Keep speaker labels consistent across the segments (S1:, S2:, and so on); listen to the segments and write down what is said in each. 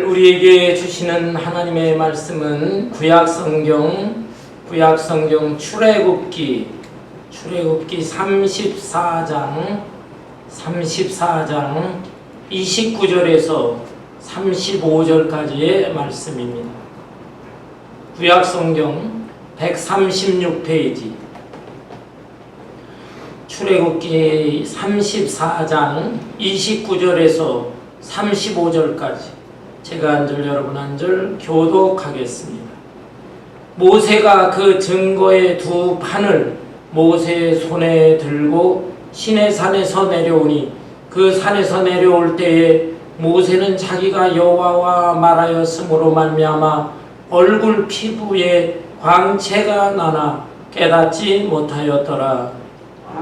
S1: 우리에게 주시는 하나님의 말씀은 구약성경 출애굽기 34장 29절에서 35절까지의 말씀입니다. 구약성경 136페이지 출애굽기 34장 29절에서 35절까지 제가 한 절 여러분 한 절 교독하겠습니다. 모세가 그 증거의 두 판을 모세의 손에 들고 시내산에서 내려오니 그 산에서 내려올 때에 모세는 자기가 여호와와 말하였으므로 말미암아 얼굴 피부에 광채가 나나 깨닫지 못하였더라.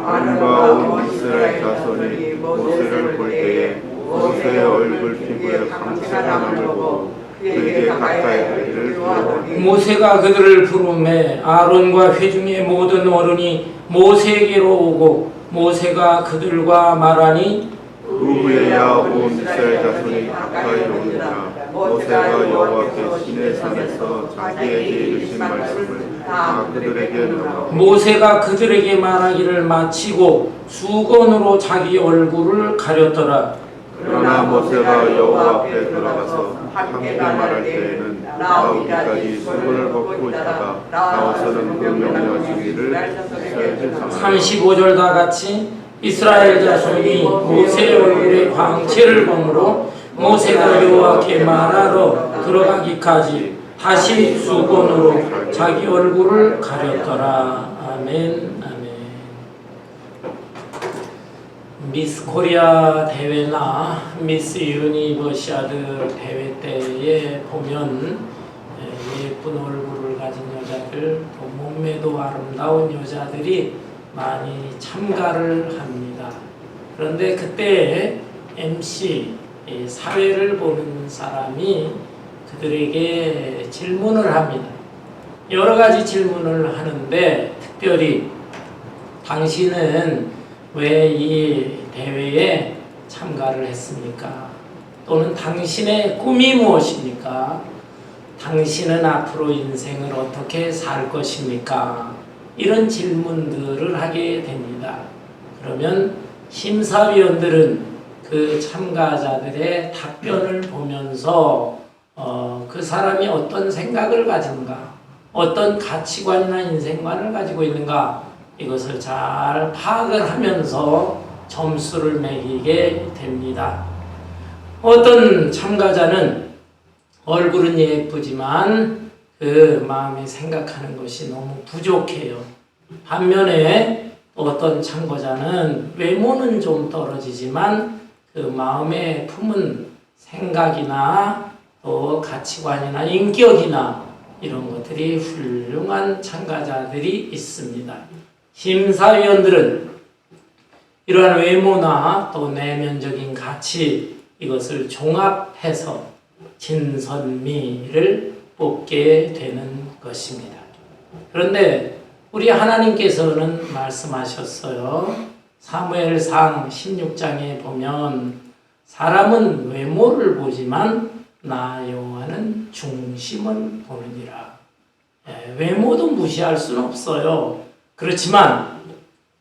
S2: 아론과 온 이스라엘 자손이 모세를 볼 때에 모세의 얼굴 피부에 광채가 남을 보고 그에게 가까이 가기를 두려워하니
S1: 모세가 그들을 부르매 아론과 회중의 모든 어른이 모세에게로 오고 모세가 그들과 말하니
S2: 그 후에야 온 이스라엘 자손이 가까이 오니라. 모세가 여호와께 시내산에서 자기에게 이르신 말씀을 다 그들에게 명하고
S1: 모세가 그들에게 말하기를 마치고 수건으로 자기 얼굴을 가렸더라.
S2: 그러나 모세가 여호와 앞에 들어가서 함께 말할 때에는 나오기까지 수건을 벗고 있다가 나와서는 그 명령 주기를 이스라엘 자손에게
S1: 35절 다 같이 이스라엘 자손이 모세의 얼굴에 광채를 보므로 모세가 여호와께 말하러 들어가기까지 다시 수건으로 자기 얼굴을 가렸더라. 아멘. 미스 코리아 대회나 미스 유니버시아드 대회 때에 보면 예쁜 얼굴을 가진 여자들, 또 몸매도 아름다운 여자들이 많이 참가를 합니다. 그런데 그때 MC, 사회를 보는 사람이 그들에게 질문을 합니다. 여러 가지 질문을 하는데 특별히 당신은 왜 이 대회에 참가를 했습니까? 또는 당신의 꿈이 무엇입니까? 당신은 앞으로 인생을 어떻게 살 것입니까? 이런 질문들을 하게 됩니다. 그러면 심사위원들은 그 참가자들의 답변을 보면서 그 사람이 어떤 생각을 가진가, 어떤 가치관이나 인생관을 가지고 있는가, 이것을 잘 파악을 하면서 점수를 매기게 됩니다. 어떤 참가자는 얼굴은 예쁘지만 그 마음에 생각하는 것이 너무 부족해요. 반면에 어떤 참가자는 외모는 좀 떨어지지만 그 마음에 품은 생각이나 또 가치관이나 인격이나 이런 것들이 훌륭한 참가자들이 있습니다. 심사위원들은 이러한 외모나 또 내면적인 가치, 이것을 종합해서 진선미를 뽑게 되는 것입니다. 그런데 우리 하나님께서는 말씀하셨어요. 사무엘상 16장에 보면 사람은 외모를 보지만 나 여호와는 중심을 보느니라. 외모도 무시할 수는 없어요. 그렇지만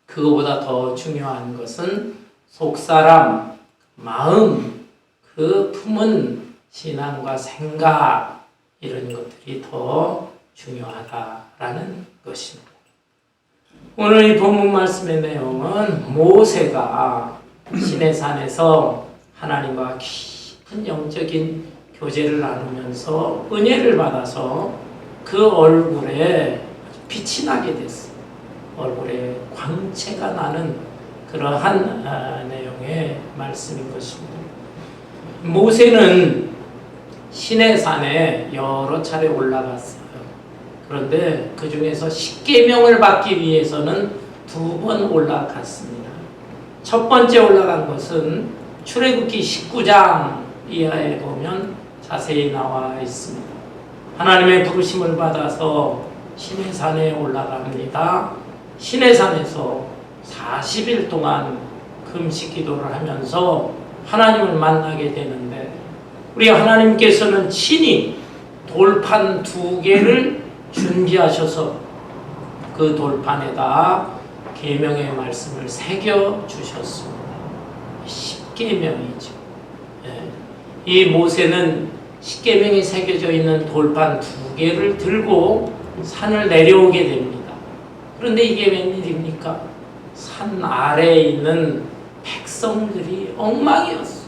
S1: 그거보다 더 중요한 것은 속사람, 마음, 그 품은 신앙과 생각, 이런 것들이 더 중요하다라는 것입니다. 오늘 이 본문 말씀의 내용은 모세가 시내산에서 하나님과 깊은 영적인 교제를 나누면서 은혜를 받아서 그 얼굴에 빛이 나게 됐어요. 얼굴에 광채가 나는 그러한 내용의 말씀인 것입니다. 모세는 시내산에 여러 차례 올라갔어요. 그런데 그 중에서 십계명을 받기 위해서는 2번 올라갔습니다. 첫 번째 올라간 것은 출애굽기 19장 이하에 보면 자세히 나와 있습니다. 하나님의 부르심을 받아서 시내산에 올라갑니다. 시내산에서 40일 동안 금식 기도를 하면서 하나님을 만나게 되는데 우리 하나님께서는 친히 돌판 2개를 준비하셔서 그 돌판에다 계명의 말씀을 새겨 주셨습니다. 십계명이죠. 이 모세는 십계명이 새겨져 있는 돌판 2개를 들고 산을 내려오게 됩니다. 그런데 이게 웬일입니까? 산 아래에 있는 백성들이 엉망이었어.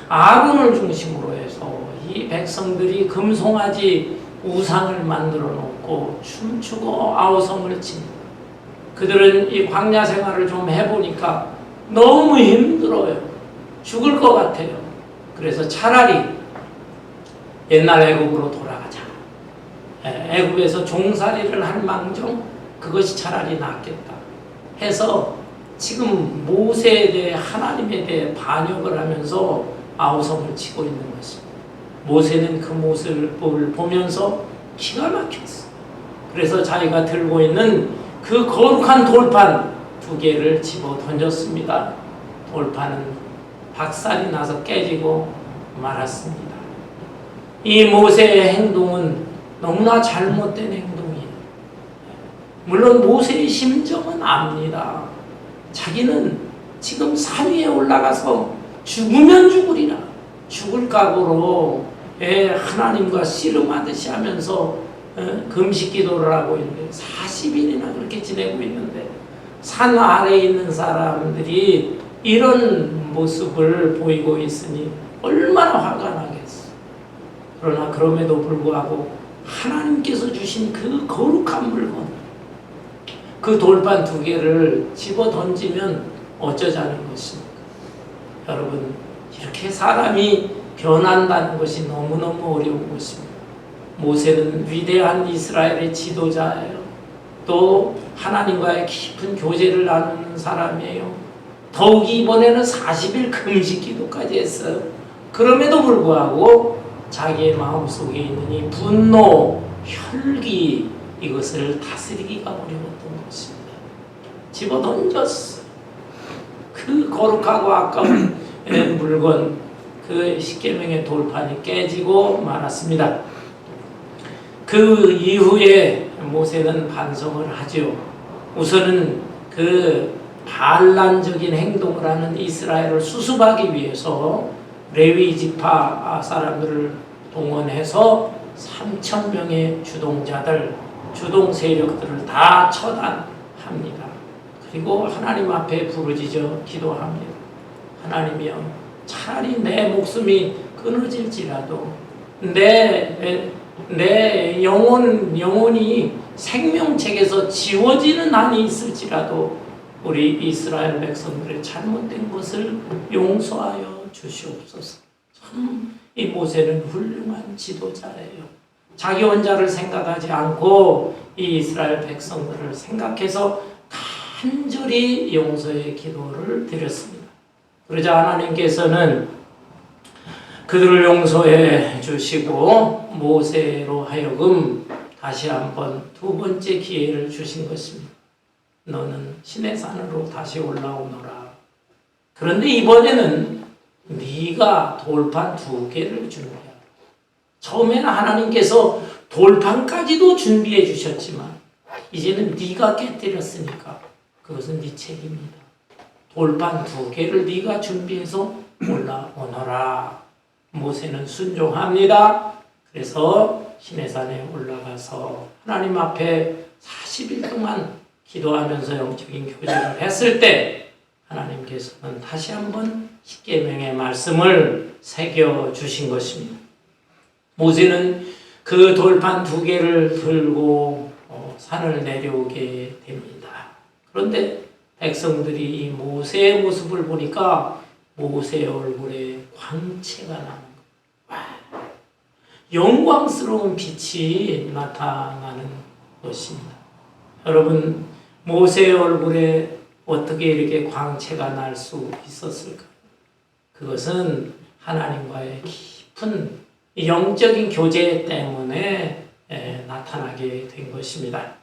S1: 아론을 중심으로 해서 이 백성들이 금송아지 우상을 만들어 놓고 춤추고 아우성을 칩니다. 그들은 이 광야 생활을 좀 해보니까 너무 힘들어요. 죽을 것 같아요. 그래서 차라리 옛날 애굽으로 돌아가자. 애굽에서 종살이를 할 망정 그것이 차라리 낫겠다 해서 지금 모세에 대해 하나님에 대해 반역을 하면서 아우성을 치고 있는 것입니다. 모세는 그 모습을 보면서 기가 막혔어. 그래서 자기가 들고 있는 그 거룩한 돌판 2개를 집어 던졌습니다. 돌판은 박살이 나서 깨지고 말았습니다. 이 모세의 행동은 너무나 잘못된 행동이에요. 물론 모세의 심정은 압니다. 자기는 지금 산 위에 올라가서 죽으면 죽으리라. 죽을 각오로 하나님과 씨름하듯이 하면서 금식 기도를 하고 있는데 40일이나 그렇게 지내고 있는데 산 아래에 있는 사람들이 이런 모습을 보이고 있으니 얼마나 화가 나겠어. 그러나 그럼에도 불구하고 하나님께서 주신 그 거룩한 물건, 그 돌판 2개를 집어 던지면 어쩌자는 것입니까? 여러분, 이렇게 사람이 변한다는 것이 너무너무 어려운 것입니다. 모세는 위대한 이스라엘의 지도자예요. 또 하나님과의 깊은 교제를 나누는 사람이에요. 더욱이 이번에는 40일 금식 기도까지 했어요. 그럼에도 불구하고 자기의 마음속에 있는 이 분노, 혈기 이것을 다스리기가 어려웠던 것입니다. 집어던졌어. 그 거룩하고 아까운 물건, 그 십계명의 돌판이 깨지고 말았습니다. 그 이후에 모세는 반성을 하죠. 우선은 그 반란적인 행동을 하는 이스라엘을 수습하기 위해서 레위 지파 사람들을 동원해서 3,000명의 주동자들, 주동 세력들을 다 처단합니다. 그리고 하나님 앞에 부르짖어 기도합니다. 하나님이여, 차라리 내 목숨이 끊어질지라도 내 영혼이 생명책에서 지워지는 한이 있을지라도 우리 이스라엘 백성들의 잘못된 것을 용서하여 주시옵소서. 참 이 모세는 훌륭한 지도자예요. 자기 혼자를 생각하지 않고 이 이스라엘 백성들을 생각해서 간절히 용서의 기도를 드렸습니다. 그러자 하나님께서는 그들을 용서해 주시고 모세로 하여금 다시 한번 2번째 기회를 주신 것입니다. 너는 시내산으로 다시 올라오너라. 그런데 이번에는 네가 돌판 2개를 준비하라. 처음에는 하나님께서 돌판까지도 준비해 주셨지만 이제는 네가 깨뜨렸으니까 그것은 네 책임이다. 돌판 2개를 네가 준비해서 올라오너라. 모세는 순종합니다. 그래서 시내산에 올라가서 하나님 앞에 40일 동안 기도하면서 영적인 교제를 했을 때 하나님께서는 다시 한번 십계명의 말씀을 새겨 주신 것입니다. 모세는 그 돌판 2개를 들고 산을 내려오게 됩니다. 그런데 백성들이 이 모세의 모습을 보니까 모세의 얼굴에 광채가 나는 거예요. 영광스러운 빛이 나타나는 것입니다. 여러분, 모세의 얼굴에 어떻게 이렇게 광채가 날 수 있었을까요? 그것은 하나님과의 깊은 영적인 교제 때문에 나타나게 된 것입니다.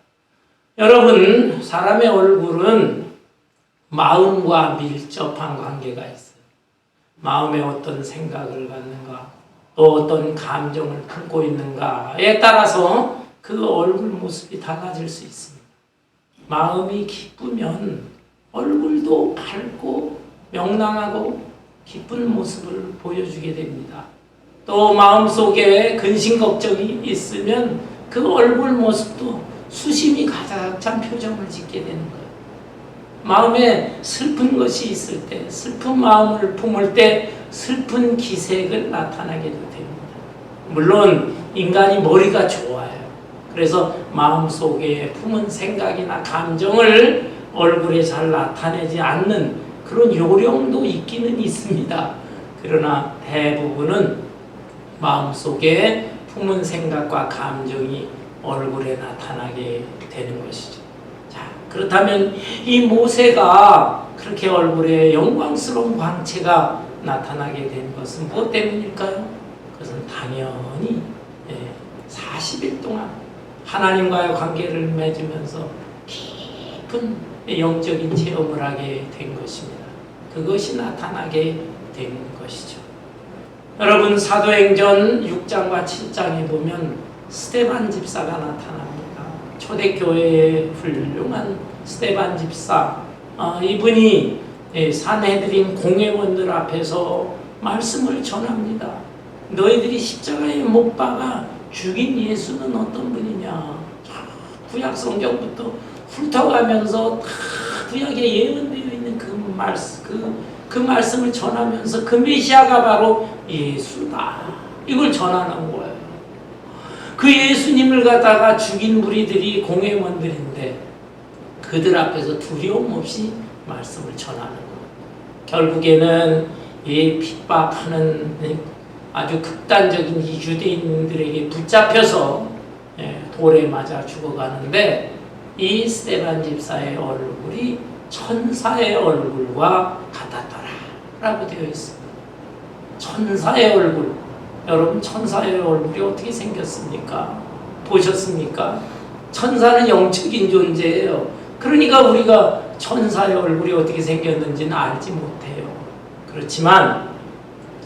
S1: 여러분, 사람의 얼굴은 마음과 밀접한 관계가 있어요. 마음에 어떤 생각을 갖는가, 또 어떤 감정을 품고 있는가에 따라서 그 얼굴 모습이 달라질 수 있습니다. 마음이 기쁘면 얼굴도 밝고 명랑하고 기쁜 모습을 보여주게 됩니다. 또 마음속에 근심 걱정이 있으면 그 얼굴 모습도 수심이 가득 찬 표정을 짓게 되는 거예요. 마음에 슬픈 것이 있을 때, 슬픈 마음을 품을 때 슬픈 기색을 나타나게도 됩니다. 물론 인간이 머리가 좋아요. 그래서 마음속에 품은 생각이나 감정을 얼굴에 잘 나타내지 않는 그런 요령도 있기는 있습니다. 그러나 대부분은 마음속에 품은 생각과 감정이 얼굴에 나타나게 되는 것이죠. 자, 그렇다면 이 모세가 그렇게 얼굴에 영광스러운 광채가 나타나게 된 것은 무엇 때문일까요? 그것은 당연히 40일 동안 하나님과의 관계를 맺으면서 깊은 영적인 체험을 하게 된 것입니다. 그것이 나타나게 된 것이죠. 여러분, 사도행전 6장과 7장에 보면 스데반 집사가 나타납니다. 초대교회의 훌륭한 스데반 집사, 이분이 산헤드린 공회원들 앞에서 말씀을 전합니다. 너희들이 십자가에 못 박아 죽인 예수는 어떤 분이냐. 구약 성경부터 훑어가면서 다 구약에 예언되어 있는 그 말씀을 전하면서 그 메시아가 바로 예수다. 이걸 전하는 거예요. 그 예수님을 갖다가 죽인 무리들이 공회원들인데 그들 앞에서 두려움 없이 말씀을 전하는 거예요. 결국에는 이 핍박하는 아주 극단적인 이 유대인들에게 붙잡혀서 돌에 맞아 죽어가는데 이 스데반 집사의 얼굴이 천사의 얼굴과 같았더라 라고 되어 있습니다. 천사의 얼굴. 여러분, 천사의 얼굴이 어떻게 생겼습니까? 보셨습니까? 천사는 영적인 존재예요. 그러니까 우리가 천사의 얼굴이 어떻게 생겼는지는 알지 못해요. 그렇지만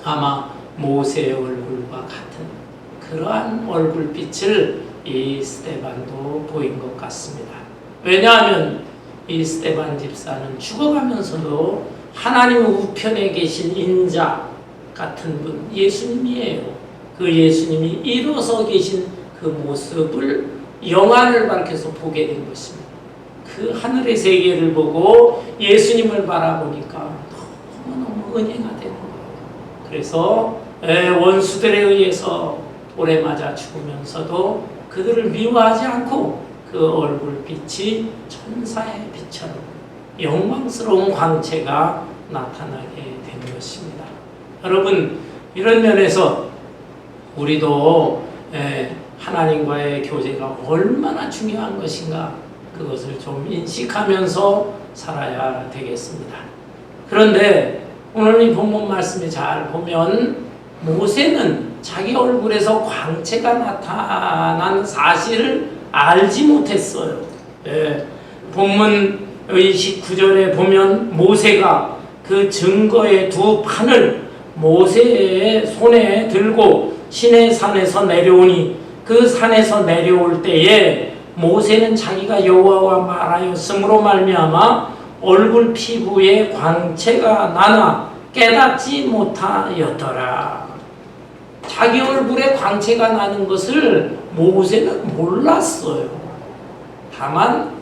S1: 아마 모세의 얼굴과 같은 그러한 얼굴빛을 이 스데반도 보인 것 같습니다. 왜냐하면 이 스데반 집사는 죽어가면서도 하나님 우편에 계신 인자 같은 분, 예수님이에요. 그 예수님이 일어서 계신 그 모습을 영안을 밝혀서 보게 된 것입니다. 그 하늘의 세계를 보고 예수님을 바라보니까 너무너무 은혜가 되는 거예요. 그래서 원수들에 의해서 돌에 맞아 죽으면서도 그들을 미워하지 않고 그 얼굴빛이 천사의 빛처럼 영광스러운 광채가 나타나게 된 것입니다. 여러분, 이런 면에서 우리도 하나님과의 교제가 얼마나 중요한 것인가 그것을 좀 인식하면서 살아야 되겠습니다. 그런데 오늘 이 본문 말씀에 잘 보면 모세는 자기 얼굴에서 광채가 나타난 사실을 알지 못했어요. 본문 29절에 보면 모세가 그 증거의 두 판을 모세의 손에 들고 시내산에서 내려오니 그 산에서 내려올 때에 모세는 자기가 여호와와 말하였으므로 말미암아 얼굴 피부에 광채가 나나 깨닫지 못하였더라. 자기 얼굴에 광채가 나는 것을 모세는 몰랐어요. 다만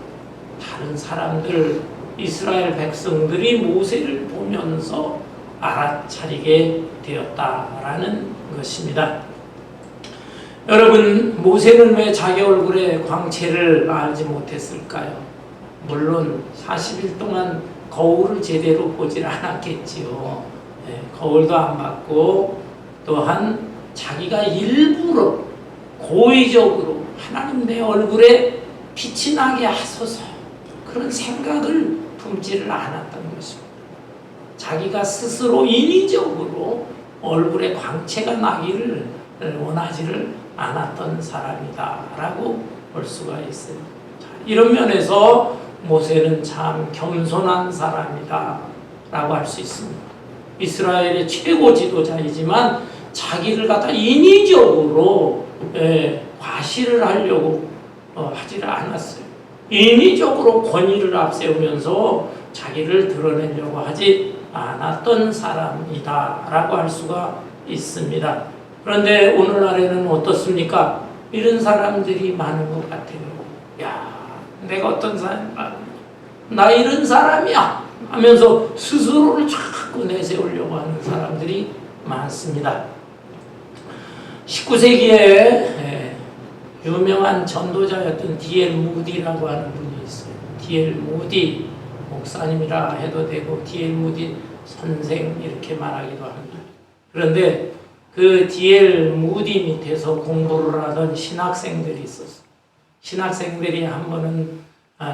S1: 다른 사람들, 이스라엘 백성들이 모세를 보면서 알아차리게 되었다라는 것입니다. 여러분, 모세는 왜 자기 얼굴에 광채를 알지 못했을까요? 물론 40일 동안 거울을 제대로 보질 않았겠지요. 거울도 안 봤고 또한 자기가 일부러 고의적으로 하나님 내 얼굴에 빛이 나게 하소서 그런 생각을 품지를 않았던 것입니다. 자기가 스스로 인위적으로 얼굴에 광채가 나기를 원하지를 않았던 사람이다라고 볼 수가 있어요. 이런 면에서 모세는 참 겸손한 사람이다라고 할 수 있습니다. 이스라엘의 최고 지도자이지만 자기를 갖다 인위적으로 과시를 하려고 하지를 않았어요. 인위적으로 권위를 앞세우면서 자기를 드러내려고 하지 않았던 사람이다라고 할 수가 있습니다. 그런데 오늘날에는 어떻습니까? 이런 사람들이 많은 것 같아요. 야, 내가 어떤 사람이야? 나 이런 사람이야! 하면서 스스로를 자꾸 내세우려고 하는 사람들이 많습니다. 19세기에 유명한 전도자였던 D.L. 무디라고 하는 분이 있어요. D.L. 무디 목사님이라 해도 되고 D.L. 무디 선생 이렇게 말하기도 합니다. 그런데 그 D.L. 무디 밑에서 공부를 하던 신학생들이 있었어요. 신학생들이 한 번은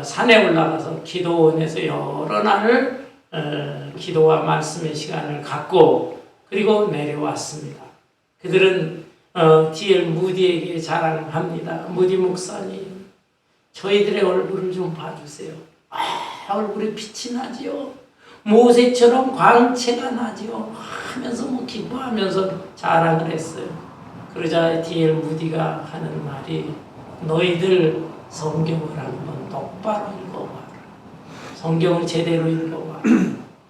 S1: 산에 올라가서 기도원에서 여러 날을 기도와 말씀의 시간을 갖고 그리고 내려왔습니다. 그들은 D.L. 무디에게 자랑합니다. 무디 목사님, 저희들의 얼굴을 좀 봐주세요. 얼굴에 빛이 나지요. 모세처럼 광채가 나지요. 하면서 기뻐하면서 자랑을 했어요. 그러자 D.L. 무디가 하는 말이 너희들 성경을 한번 똑바로 읽어봐라. 성경을 제대로 읽어봐라.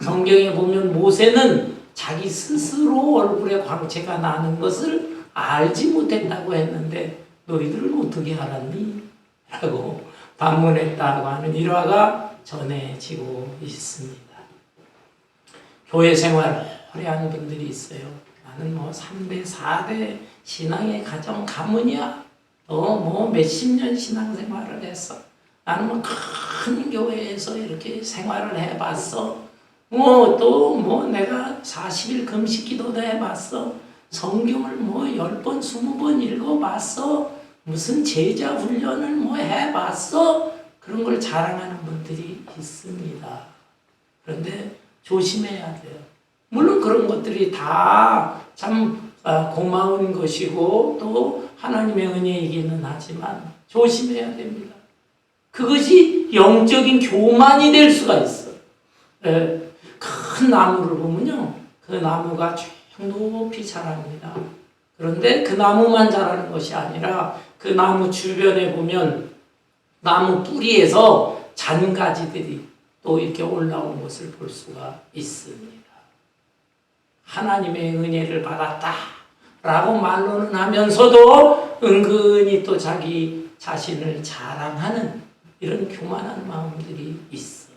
S1: 성경에 보면 모세는 자기 스스로 얼굴에 광채가 나는 것을 알지 못했다고 했는데 너희들은 어떻게 알았니? 라고 반문했다고 하는 일화가 전해지고 있습니다. 교회 생활 오래 하는 분들이 있어요. 나는 3대, 4대 신앙의 가정 가문이야. 몇십 년 신앙생활을 했어. 나는 큰 교회에서 이렇게 생활을 해봤어. 내가 40일 금식 기도도 해봤어. 성경을 10번, 20번 읽어봤어. 무슨 제자 훈련을 해봤어. 그런 걸 자랑하는 분들이 있습니다. 그런데 조심해야 돼요. 물론 그런 것들이 다 참 고마운 것이고 또 하나님의 은혜이기는 하지만 조심해야 됩니다. 그것이 영적인 교만이 될 수가 있어요. 큰 나무를 보면요, 그 나무가 쭉 높이 자랍니다. 그런데 그 나무만 자라는 것이 아니라 그 나무 주변에 보면 나무 뿌리에서 잔가지들이 또 이렇게 올라온 것을 볼 수가 있습니다. 하나님의 은혜를 받았다라고 말로는 하면서도 은근히 또 자기 자신을 자랑하는 이런 교만한 마음들이 있어요.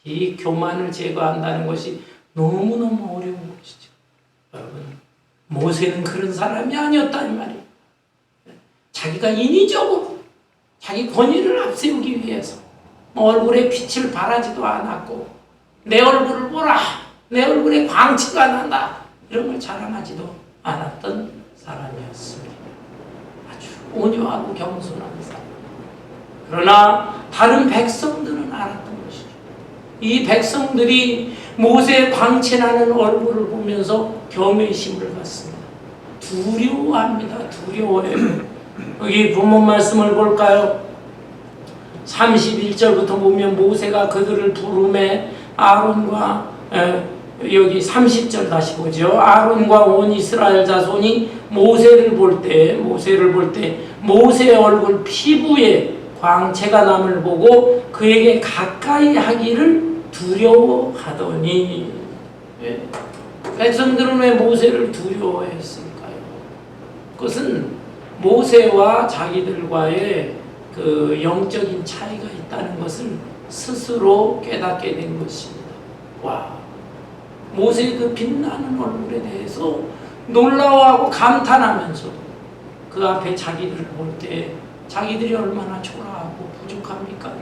S1: 이 교만을 제거한다는 것이 너무너무 어려운 것이죠. 여러분, 모세는 그런 사람이 아니었다는 말이에요. 자기가 인위적으로 자기 권위를 앞세우기 위해서 얼굴에 빛을 발하지도 않았고 내 얼굴을 보라, 내 얼굴에 광채가 난다, 이런 걸 자랑하지도 않았던 사람이었습니다. 아주 온유하고 겸손한 사람. 그러나 다른 백성들은 알았던 것이죠. 이 백성들이 모세의 광채나는 얼굴을 보면서 경외심을 갖습니다. 두려워합니다. 두려워해요. 여기 본문 말씀을 볼까요? 31절부터 보면 모세가 그들을 부르매 아론과 여기 30절 다시 보죠. 아론과 온 이스라엘 자손이 모세를 볼 때 모세의 얼굴 피부에 광채가 남을 보고 그에게 가까이 하기를 두려워하더니. 백성들은 왜 모세를 두려워했을까요? 그것은 모세와 자기들과의 그 영적인 차이가 있다는 것을 스스로 깨닫게 된 것입니다. 모세의 그 빛나는 얼굴에 대해서 놀라워하고 감탄하면서 그 앞에 자기들을 볼 때 자기들이 얼마나 초라하고 부족합니까?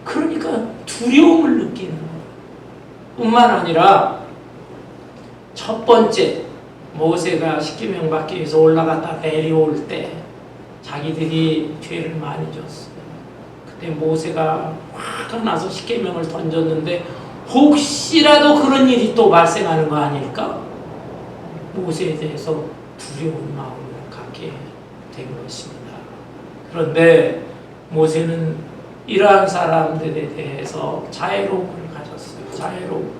S1: 그러니까 두려움을 느끼는 거예요. 뿐만 아니라 첫 번째, 모세가 십계명 받기 위해서 올라갔다 내려올 때 자기들이 죄를 많이 졌어요. 그때 모세가 화가 나서 십계명을 던졌는데 혹시라도 그런 일이 또 발생하는 거 아닐까? 모세에 대해서 두려운 마음을 갖게 된 것입니다. 그런데 모세는 이러한 사람들에 대해서 자애로움을 가졌어요. 자애로움.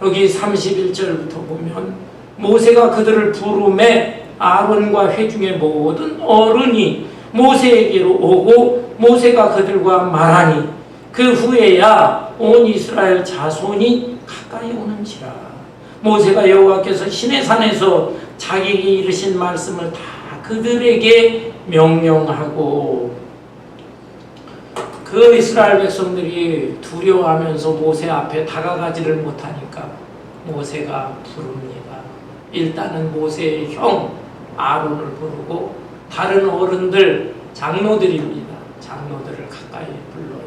S1: 여기 31절부터 보면 모세가 그들을 부르매 아론과 회중의 모든 어른이 모세에게로 오고 모세가 그들과 말하니 그 후에야 온 이스라엘 자손이 가까이 오는지라. 모세가 여호와께서 시내산에서 자기에게 이르신 말씀을 다 그들에게 명령하고, 그 이스라엘 백성들이 두려워하면서 모세 앞에 다가가지를 못하니까 모세가 부릅니다. 일단은 모세의 형 아론을 부르고 다른 어른들 장로들입니다. 장로들을 가까이 불러요.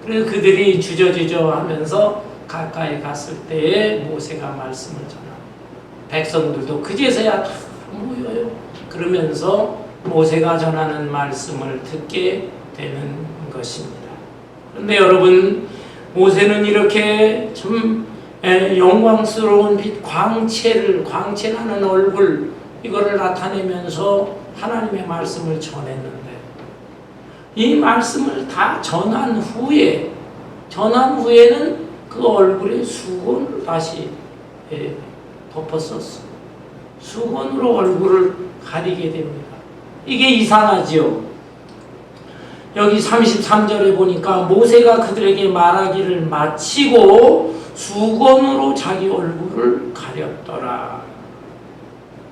S1: 그래서 그들이 주저주저 하면서 가까이 갔을 때에 모세가 말씀을 전합니다. 백성들도 그제서야 다 모여요. 그러면서 모세가 전하는 말씀을 듣게 되는 것입니다. 그런데 여러분, 모세는 이렇게 좀 영광스러운 빛, 광채나는 얼굴, 이거를 나타내면서 하나님의 말씀을 전했는데, 이 말씀을 다 전한 후에는 그 얼굴에 수건을 다시 덮었었어. 수건으로 얼굴을 가리게 됩니다. 이게 이상하지요. 여기 33절에 보니까 모세가 그들에게 말하기를 마치고 수건으로 자기 얼굴을 가렸더라.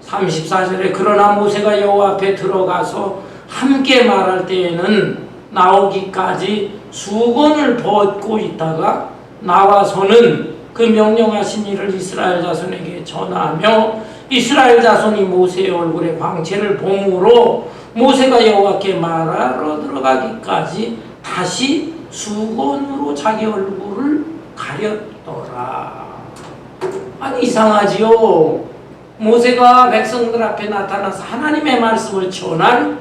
S1: 34절에 그러나 모세가 여호와 앞에 들어가서 함께 말할 때에는 나오기까지 수건을 벗고 있다가 나와서는 그 명령하신 일을 이스라엘 자손에게 전하며 이스라엘 자손이 모세의 얼굴에 광채를 봄으로 모세가 여호와께 말하러 들어가기까지 다시 수건으로 자기 얼굴을 가렸더라. 아니, 이상하지요. 모세가 백성들 앞에 나타나서 하나님의 말씀을 전할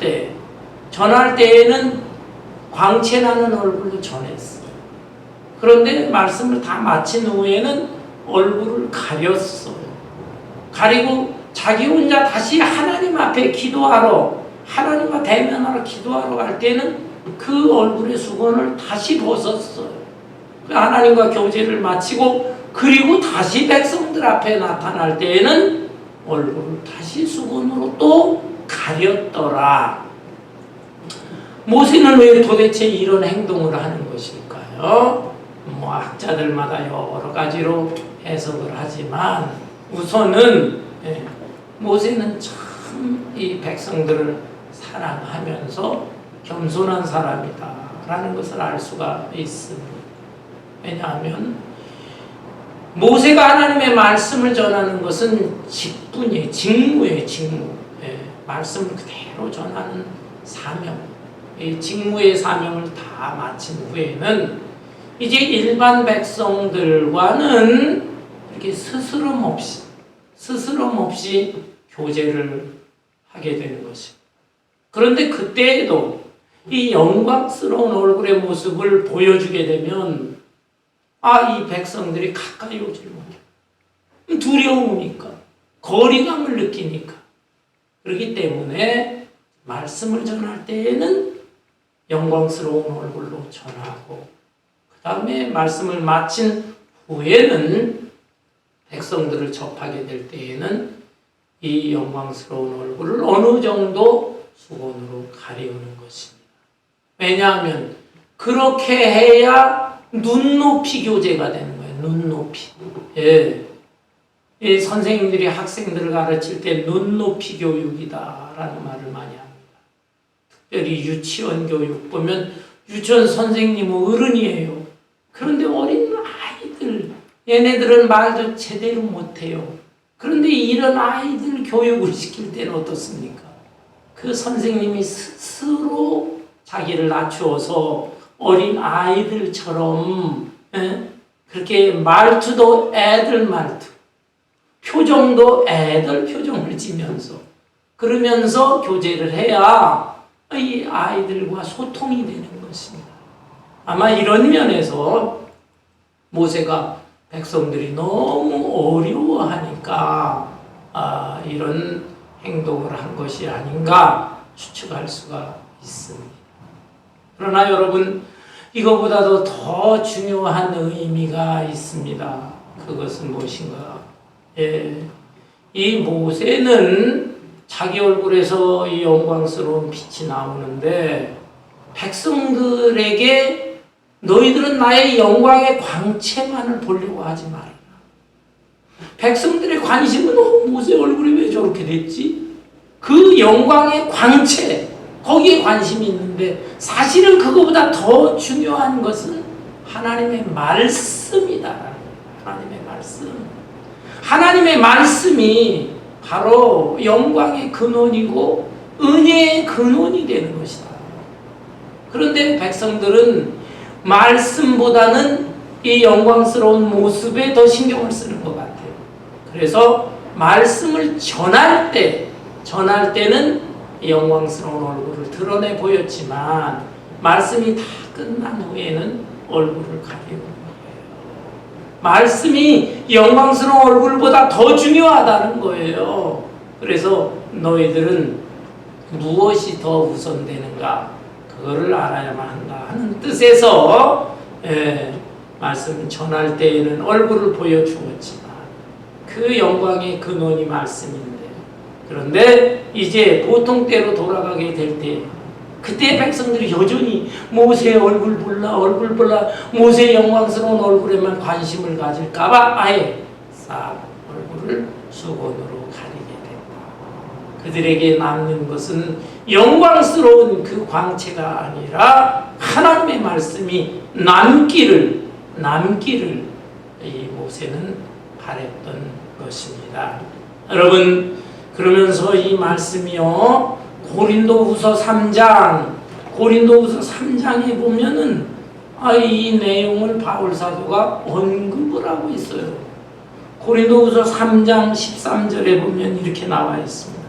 S1: 때에는 광채나는 얼굴로 전했어. 그런데 말씀을 다 마친 후에는 얼굴을 가렸어요. 가리고 자기 혼자 다시 하나님 앞에 기도하러, 하나님과 대면하러 기도하러 갈 때는 그 얼굴의 수건을 다시 벗었어요. 하나님과 교제를 마치고 그리고 다시 백성들 앞에 나타날 때에는 얼굴을 다시 수건으로 또 가렸더라. 모세는 왜 도대체 이런 행동을 하는 것일까요? 학자들마다 여러 가지로 해석을 하지만 우선은 모세는 참 이 백성들을 사랑하면서 겸손한 사람이다라는 것을 알 수가 있습니다. 왜냐하면 모세가 하나님의 말씀을 전하는 것은 직분이에요. 직무예요. 말씀을 그대로 전하는 사명. 이 직무의 사명을 다 마친 후에는 이제 일반 백성들과는 이렇게 스스럼 없이 교제를 하게 되는 것입니다. 그런데 그때에도 이 영광스러운 얼굴의 모습을 보여주게 되면 이 백성들이 가까이 오지를 못해요. 두려우니까, 거리감을 느끼니까. 그렇기 때문에 말씀을 전할 때에는 영광스러운 얼굴로 전하고, 그 다음에 말씀을 마친 후에는 백성들을 접하게 될 때에는 이 영광스러운 얼굴을 어느 정도 수건으로 가리우는 것입니다. 왜냐하면 그렇게 해야 눈높이 교제가 되는 거예요. 눈높이. 이 선생님들이 학생들을 가르칠 때 눈높이 교육이다라는 말을 많이 합니다. 특별히 유치원 교육 보면 유치원 선생님은 어른이에요. 그런데 어린 아이들, 얘네들은 말도 제대로 못해요. 그런데 이런 아이들 교육을 시킬 때는 어떻습니까? 그 선생님이 스스로 자기를 낮추어서 어린 아이들처럼 그렇게 말투도 애들 말투, 표정도 애들 표정을 지면서 그러면서 교제를 해야 이 아이들과 소통이 되는 것입니다. 아마 이런 면에서 모세가 백성들이 너무 어려워하니까 이런 행동을 한 것이 아닌가 추측할 수가 있습니다. 그러나 여러분, 이거보다도 더 중요한 의미가 있습니다. 그것은 무엇인가? 이 모세는 자기 얼굴에서 이 영광스러운 빛이 나오는데 백성들에게 너희들은 나의 영광의 광채만을 보려고 하지 말라. 백성들의 관심은 모세 얼굴이 왜 저렇게 됐지? 그 영광의 광채, 거기에 관심이 있는데 사실은 그거보다 더 중요한 것은 하나님의 말씀이다. 하나님의 말씀. 하나님의 말씀이 바로 영광의 근원이고 은혜의 근원이 되는 것이다. 그런데 백성들은 말씀보다는 이 영광스러운 모습에 더 신경을 쓰는 것 같아요. 그래서 말씀을 전할 때는 이 영광스러운 얼굴을 드러내 보였지만 말씀이 다 끝난 후에는 얼굴을 가리우는 거예요. 말씀이 영광스러운 얼굴보다 더 중요하다는 거예요. 그래서 너희들은 무엇이 더 우선되는가? 그거를 알아야만 한다 하는 뜻에서 말씀 전할 때에는 얼굴을 보여주었지만 그 영광의 근원이 말씀인데 그런데 이제 보통 때로 돌아가게 될 때 그때 백성들이 여전히 모세의 얼굴 볼라 모세의 영광스러운 얼굴에만 관심을 가질까봐 아예 싹 얼굴을 수건으로 가리게 된다. 그들에게 남는 것은 영광스러운 그 광채가 아니라 하나님의 말씀이 남기를 이 모세는 바랬던 것입니다. 여러분 그러면서 이 말씀이요 고린도후서 3장에 보면은 이 내용을 바울 사도가 언급을 하고 있어요. 고린도후서 3장 13절에 보면 이렇게 나와 있습니다.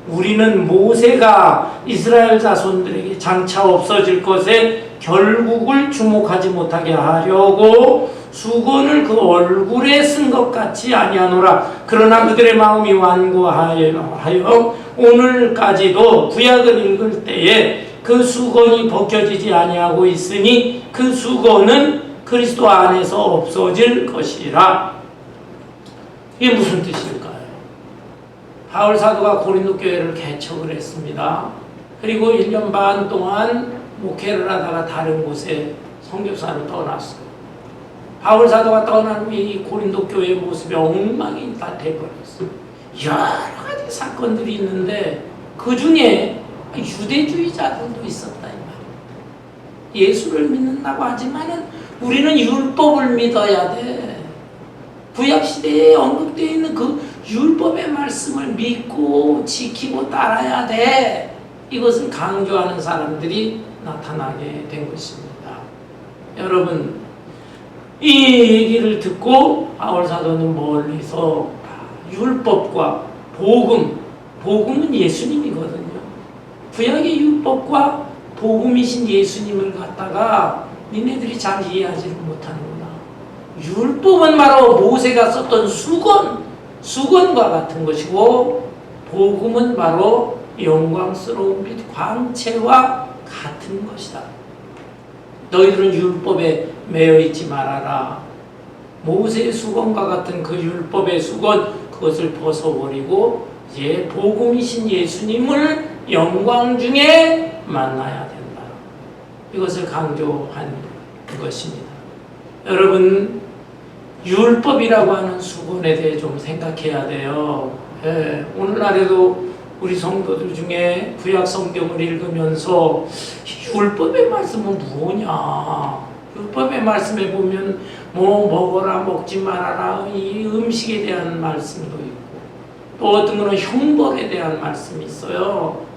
S1: 우리는 모세가 이스라엘 자손들에게 장차 없어질 것에 결국을 주목하지 못하게 하려고 수건을 그 얼굴에 쓴 것 같이 아니하노라. 그러나 그들의 마음이 완고하여 오늘까지도 구약을 읽을 때에 그 수건이 벗겨지지 아니하고 있으니 그 수건은 그리스도 안에서 없어질 것이라. 이게 무슨 뜻일까요? 바울 사도가 고린도 교회를 개척을 했습니다. 그리고 1년 반 동안 목회를 하다가 다른 곳에 선교사로 떠났어요. 바울 사도가 떠난 후에 이 고린도 교회의 모습이 엉망이 다 돼버렸어요. 여러 가지 사건들이 있는데 그 중에 유대주의자들도 있었다 이 말이에요. 예수를 믿는다고 하지만은 우리는 율법을 믿어야 돼. 구약 시대에 언급되어 있는 그 율법의 말씀을 믿고 지키고 따라야 돼. 이것을 강조하는 사람들이 나타나게 된 것입니다. 여러분 이 얘기를 듣고 바울 사도는 멀리서 율법과 복음은 예수님이거든요. 구약의 율법과 복음이신 예수님을 갖다가 니네들이 잘 이해하지를 못하는구나. 율법은 바로 모세가 썼던 수건과 같은 것이고 복음은 바로 영광스러운 빛 광채와 같은 것이다. 너희들은 율법에 매여 있지 말아라. 모세의 수건과 같은 그 율법의 수건 그것을 벗어버리고 이제 복음이신 예수님을 영광 중에 만나야 된다. 이것을 강조한 것입니다. 여러분 율법이라고 하는 수건에 대해 좀 생각해야 돼요. 오늘날에도 우리 성도들 중에 구약 성경을 읽으면서 율법의 말씀은 뭐냐? 율법의 말씀에 보면 뭐 먹어라 먹지 말아라 이 음식에 대한 말씀도 있고 또 어떤 거는 형벌에 대한 말씀이 있어요.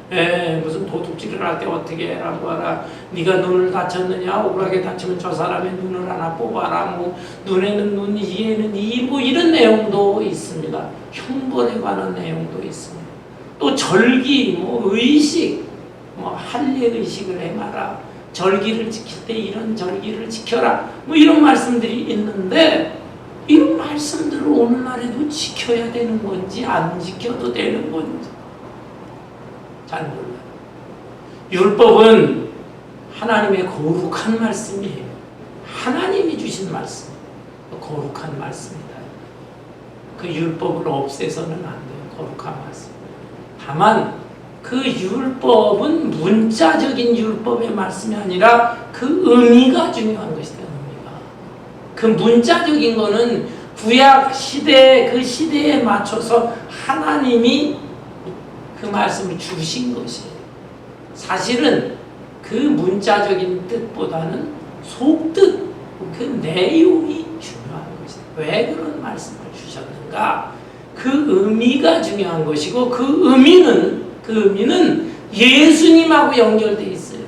S1: 무슨 도둑질을 할 때 어떻게 해라고 하라. 네가 눈을 다쳤느냐 억울하게 다치면 저 사람의 눈을 하나 뽑아라. 뭐 눈에는 눈 이에는 이 뭐 이런 내용도 있습니다. 형벌에 관한 내용도 있습니다. 또 절기 뭐 의식 뭐 할례 의식을 행하라. 절기를 지킬 때 이런 절기를 지켜라. 뭐 이런 말씀들이 있는데 이런 말씀들을 오늘날에도 지켜야 되는 건지 안 지켜도 되는 건지 잘 몰라요. 율법은 하나님의 거룩한 말씀이에요. 하나님이 주신 말씀, 거룩한 말씀이다. 그 율법을 없애서는 안 돼요. 거룩한 말씀. 다만 그 율법은 문자적인 율법의 말씀이 아니라 그 의미가 중요한 것이다. 의미가. 그 문자적인 거는 구약 시대 그 시대에 맞춰서 하나님이 그 말씀을 주신 것이에요. 사실은 그 문자적인 뜻보다는 속뜻, 그 내용이 중요한 것이다. 왜 그런 말씀을 주셨는가? 그 의미가 중요한 것이고 그 의미는 예수님하고 연결되어 있어요.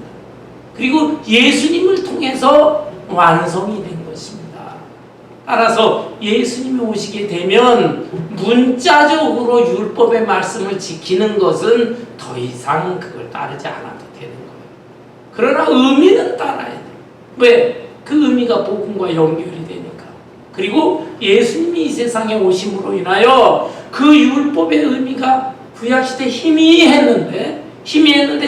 S1: 그리고 예수님을 통해서 완성이 된 것입니다. 따라서 예수님이 오시게 되면 문자적으로 율법의 말씀을 지키는 것은 더 이상 그걸 따르지 않아도 되는 거예요. 그러나 의미는 따라야 돼요. 왜? 그 의미가 복음과 연결이 되니까. 그리고 예수님이 이 세상에 오심으로 인하여 그 율법의 의미가 구약시대 희미했는데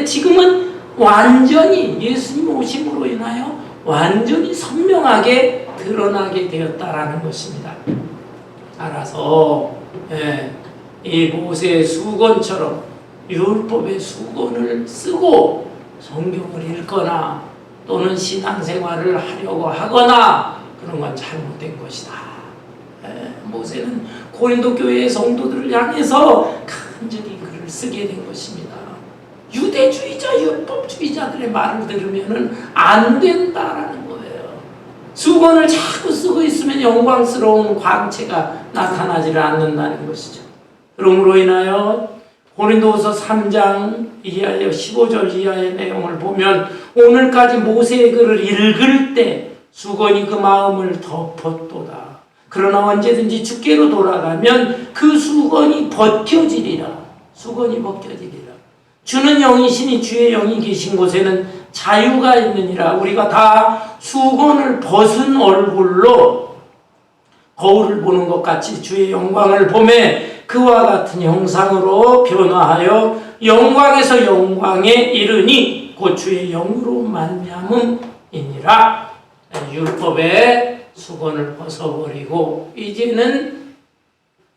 S1: 지금은 완전히 예수님 오심으로 인하여 완전히 선명하게 드러나게 되었다라는 것입니다. 따라서 이 모세의 수건처럼 율법의 수건을 쓰고 성경을 읽거나 또는 신앙생활을 하려고 하거나 그런 건 잘못된 것이다. 모세는 고린도 교회의 성도들을 향해서 간절히 글을 쓰게 된 것입니다. 유대주의자, 율법주의자들의 말을 들으면 안 된다라는 거예요. 수건을 자꾸 쓰고 있으면 영광스러운 광채가 나타나지를 않는다는 것이죠. 그러므로 인하여 고린도후서 3장 이하의 15절 이하의 내용을 보면 오늘까지 모세의 글을 읽을 때 수건이 그 마음을 덮었도다. 그러나 언제든지 주께로 돌아가면 그 수건이 벗겨지리라. 수건이 벗겨지리라. 주는 영이시니 주의 영이 계신 곳에는 자유가 있느니라. 우리가 다 수건을 벗은 얼굴로 거울을 보는 것 같이 주의 영광을 보매 그와 같은 형상으로 변화하여 영광에서 영광에 이르니 곧 주의 영으로 말미암음이니라. 율법의 수건을 벗어버리고 이제는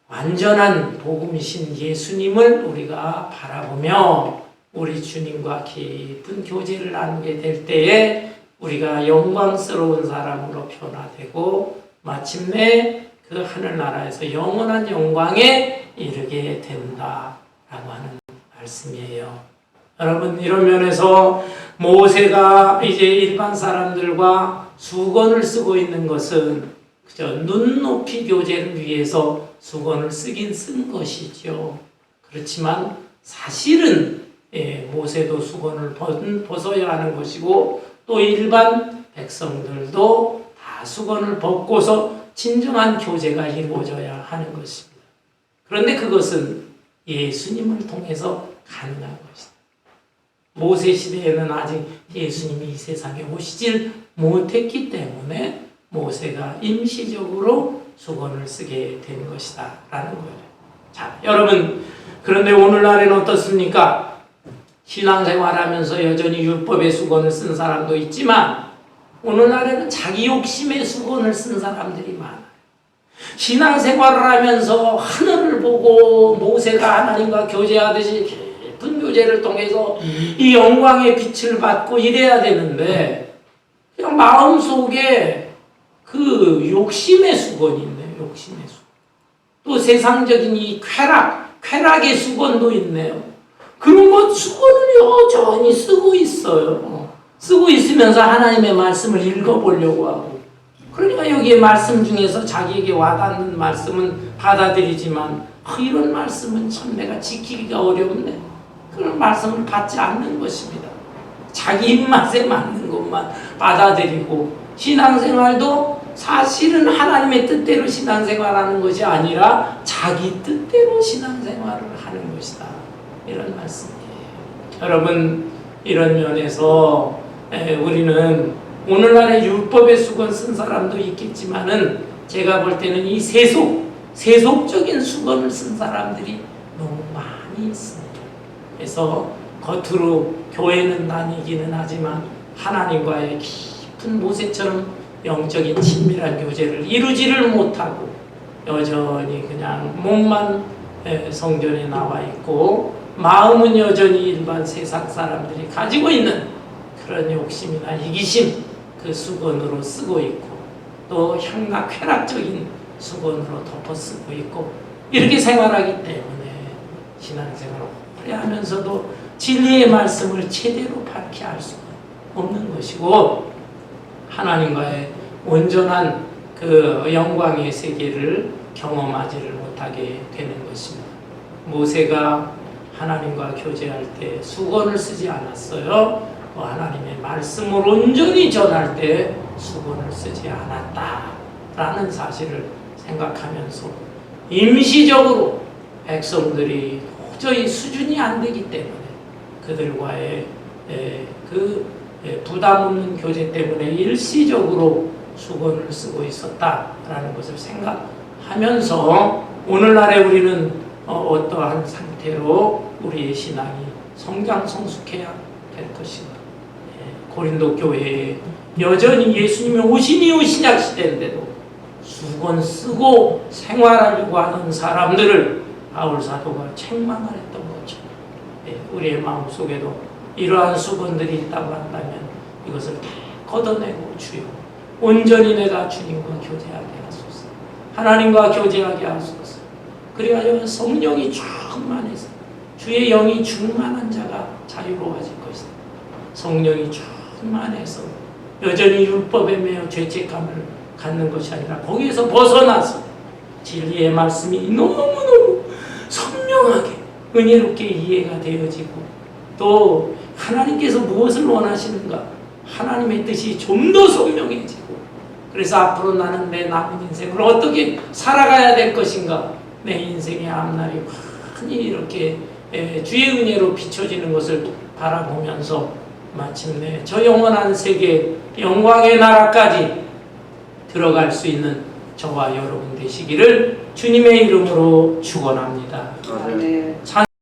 S1: 완전한 복음이신 예수님을 우리가 바라보며 우리 주님과 깊은 교제를 나누게 될 때에 우리가 영광스러운 사람으로 변화되고 마침내 그 하늘나라에서 영원한 영광에 이르게 된다라고 하는 말씀이에요. 여러분, 이런 면에서 모세가 이제 일반 사람들과 수건을 쓰고 있는 것은 그저 눈높이 교제를 위해서 수건을 쓰긴 쓴 것이죠. 그렇지만 사실은 모세도 수건을 벗어야 하는 것이고 또 일반 백성들도 다 수건을 벗고서 진정한 교제가 이루어져야 하는 것입니다. 그런데 그것은 예수님을 통해서 가능한 것이다. 모세 시대에는 아직 예수님이 이 세상에 오시질 못했기 때문에 모세가 임시적으로 수건을 쓰게 된 것이다 라는 거예요. 자, 여러분, 그런데 오늘날에는 어떻습니까? 신앙생활하면서 여전히 율법의 수건을 쓴 사람도 있지만 오늘날에는 자기 욕심의 수건을 쓴 사람들이 많아요. 신앙생활을 하면서 하늘을 보고 모세가 하나님과 교제하듯이 깊은 교제를 통해서 이 영광의 빛을 받고 이래야 되는데 그냥 마음속에 그 욕심의 수건이 있네요. 욕심의 수건. 또 세상적인 이 쾌락의 수건도 있네요. 그런 것 수건을 여전히 쓰고 있어요. 쓰고 있으면서 하나님의 말씀을 읽어보려고 하고 그러니까 여기에 말씀 중에서 자기에게 와닿는 말씀은 받아들이지만 이런 말씀은 참 내가 지키기가 어렵네. 그런 말씀을 받지 않는 것입니다. 자기 입맛에 맞는 것만 받아들이고 신앙생활도 사실은 하나님의 뜻대로 신앙생활하는 것이 아니라 자기 뜻대로 신앙생활을 하는 것이다. 이런 말씀이에요. 여러분, 이런 면에서 우리는 오늘날의 율법의 수건 쓴 사람도 있겠지만은 제가 볼 때는 이 세속적인 수건을 쓴 사람들이 너무 많이 있습니다. 그래서 겉으로 교회는 다니기는 하지만 하나님과의 깊은 모세처럼 영적인 친밀한 교제를 이루지를 못하고 여전히 그냥 몸만 성전에 나와 있고 마음은 여전히 일반 세상 사람들이 가지고 있는 그런 욕심이나 이기심, 그 수건으로 쓰고 있고 또 향락 쾌락적인 수건으로 덮어 쓰고 있고 이렇게 생활하기 때문에 신앙생활을 오래 하면서도 진리의 말씀을 제대로 밝히 알 수가 없는 것이고 하나님과의 온전한 그 영광의 세계를 경험하지를 못하게 되는 것입니다. 모세가 하나님과 교제할 때 수건을 쓰지 않았어요. 하나님의 말씀을 온전히 전할 때 수건을 쓰지 않았다라는 사실을 생각하면서 임시적으로 백성들이 도저히 수준이 안 되기 때문에 그들과의 그 부담 없는 교제 때문에 일시적으로 수건을 쓰고 있었다라는 것을 생각하면서 오늘날에 우리는 어떠한 상태로 우리의 신앙이 성장 성숙해야 될 것인가. 고린도 교회에 여전히 예수님이 오신 이후 신약 시대인데도 수건 쓰고 생활하려고 하는 사람들을 바울 사도가 책망을 했던 거죠. 우리의 마음속에도 이러한 수건들이 있다고 한다면 이것을 다 걷어내고 주여 온전히 내가 주님과 교제하게 하소서. 하나님과 교제하게 하소서. 그래야 성령이 충만해서 주의 영이 충만한 자가 자유로워질 것이다. 성령이 충만해서 여전히 율법에 매여 죄책감을 갖는 것이 아니라 거기에서 벗어나서 진리의 말씀이 너무너무 선명하게 은혜롭게 이해가 되어지고 또 하나님께서 무엇을 원하시는가 하나님의 뜻이 좀 더 선명해지고 그래서 앞으로 나는 내 남은 인생을 어떻게 살아가야 될 것인가 내 인생의 앞날이 많이 이렇게 주의 은혜로 비춰지는 것을 바라보면서 마침내 저 영원한 세계 영광의 나라까지 들어갈 수 있는 저와 여러분 되시기를 주님의 이름으로 축원합니다.
S3: 아멘.